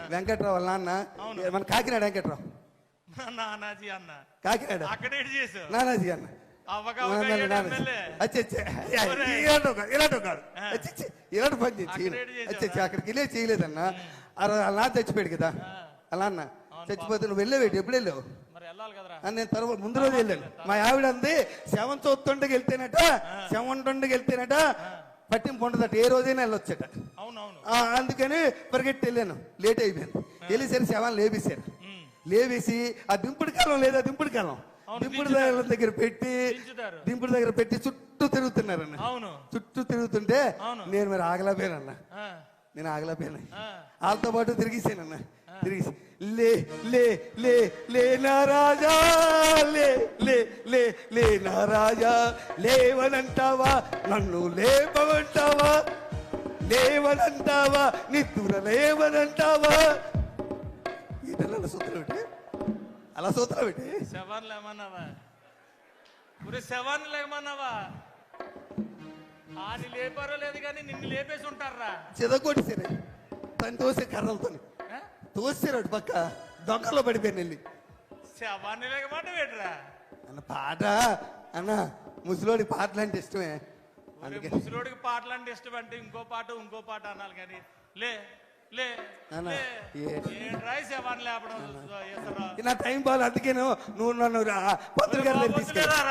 వెంకట్రావు వాళ్ళ నాన్న మన కాకినాడ వెంకట్రావు నానాజీ అన్న కాకినాడ అక్కడ ఏంటి చేసావు నానాజీ అన్న ఇలాంటి పని చేసి అక్కడికి వెళ్ళే చేయలేదన్న అలా చచ్చిపోయాడు కదా అలా అన్న చచ్చిపోతే నువ్వు వెళ్ళేవేటి ఎప్పుడు వెళ్ళావు నేను తర్వాత ముందు రోజు వెళ్ళాను మా ఆవిడ అంది శవం చూస్తుండకి వెళ్తేనట శవం ఉండకి వెళ్తేనట పట్టింపు ఉండదట ఏ రోజైనా వెళ్ళొచ్చట అందుకని పరిగెట్టి వెళ్ళాను లేట్ అయిపోయాను వెళ్ళేసరి శవాన్ని లేపేశారు లేవేసి ఆ దింపుడు కాలం లేదా దింపుడు కాలం దింపుడు దగ్గర పెట్టి చుట్టూ తిరుగుతున్నారన్న చుట్టూ తిరుగుతుంటే నేను మరి ఆగలేకపోయానన్న నేను ఆగలేకపోయాను వాళ్ళతో పాటు తిరిగేసానన్న తిరిగేసి లే లే లే లే నా రాజా లే లే లే లే నా రాజా లేవనంటావా నన్ను లేపమంటావా లేవనంటావా నిద్దుర లేవనంటావా ఇదన్న సూత్రం ఏంటి అలా సూత్రం ఏంటి శవాన్ని లేమన్నావా శవాన్ని లేమన్నావా ఆది లేపారో లేదు కానీ నిన్ను లేపేసి ఉంటారా చెదకొట్టేసారు తను తోసే కర్రలతో తోసారు పక్క దొంగలో పడిపోయాను వెళ్ళి శవాన్ని లేకమాట వేటరా అన్న పాట అన్న ముసలోడి పాటలు అంటే ఇష్టమే ముసలోడికి పాటలు అంటే ఇష్టం అంటే ఇంకో పాట అనాలి కానీ లే లే శవాన్ని లేపడం నా టైం బాగా అందుకే నువ్వు నన్ను పత్రిక